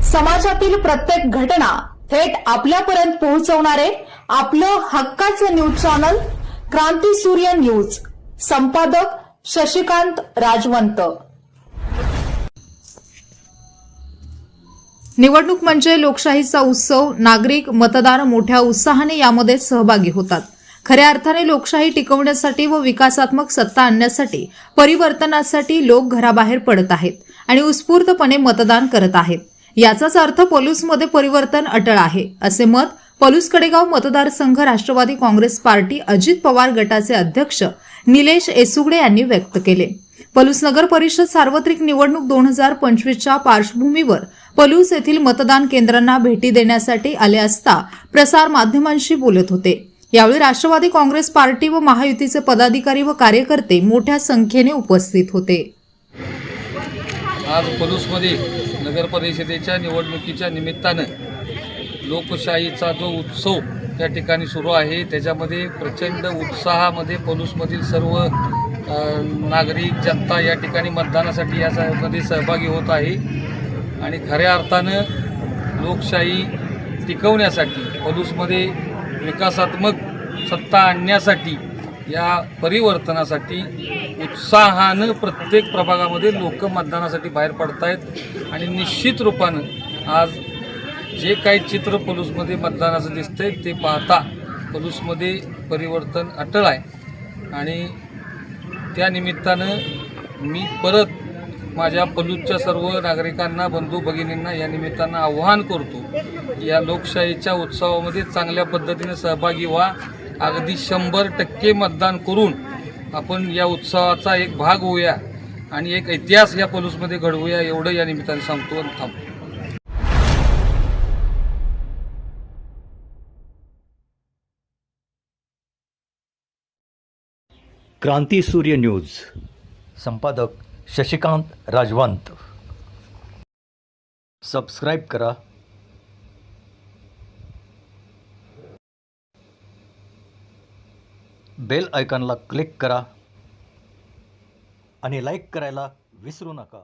समाजातील प्रत्येक घटना थेट आपल्यापर्यंत पोहोचवणारे आपलं हक्काचं न्यूज चॅनल क्रांती सूर्य न्यूज. संपादक शशिकांत राजवंत. निवडणूक म्हणजे लोकशाहीचा उत्सव. नागरिक मतदार मोठ्या उत्साहाने यामध्ये सहभागी होतात. खऱ्या अर्थाने लोकशाही टिकवण्यासाठी व विकासात्मक सत्ता आणण्यासाठी, परिवर्तनासाठी लोक घराबाहेर पडत आहेत आणि उत्स्फूर्तपणे मतदान करत आहेत. याचाच अर्थ पलूसमध्ये परिवर्तन अटळ आहे, असे मत पलूस कडेगाव मतदारसंघ राष्ट्रवादी काँग्रेस पार्टी अजित पवार गटाचे अध्यक्ष निलेश एसुगडे यांनी व्यक्त केले. पलूस नगर परिषद सार्वत्रिक निवडणूक 2025च्या पार्श्वभूमीवर पलूस येथील मतदान केंद्रांना भेटी देण्यासाठी आले असता प्रसार माध्यमांशी बोलत होते. यावेळी राष्ट्रवादी काँग्रेस पार्टी व महायुतीचे पदाधिकारी व कार्यकर्ते मोठ्या संख्येने उपस्थित होते. आज पलूसमध्ये नगर परिषदेच्या निवडणुकीच्या निमित्तानं लोकशाहीचा जो उत्सव त्या ठिकाणी सुरू आहे, त्याच्यामध्ये प्रचंड उत्साहामध्ये पलूसमधील सर्व नागरिक जनता या ठिकाणी मतदानासाठी यामध्ये सहभागी होत आहे. आणि खऱ्या अर्थानं लोकशाही टिकवण्यासाठी, पलूसमध्ये विकासात्मक सत्ता आणण्यासाठी, या परिवर्तनासाठी उत्साहानं प्रत्येक प्रभागामध्ये लोक मतदानासाठी बाहेर पडत आहेत. आणि निश्चित रूपानं आज जे काही चित्र पलूसमध्ये मतदानाचं दिसतंय ते पाहता पलूसमध्ये परिवर्तन अटळ आहे. आणि त्या निमित्तानं मी परत माझ्या पलूसच्या सर्व नागरिकांना, बंधू भगिनींना या निमित्तानं आव्हान करतो, या लोकशाहीच्या उत्सवामध्ये चांगल्या पद्धतीने सहभागी व्हा. अगदी 100% मतदान करून आपण या उत्सवाचा एक भाग होऊया आणि एक इतिहास या पलूसमध्ये घडवूया, एवढं या निमित्ताने सांगतो आणि थांबतो. क्रांती सूर्य न्यूज. संपादक शशिकांत राजवंत. सबस्क्राईब करा, बेल आयकॉनला क्लिक करा आणि लाईक करायला विसरू नका.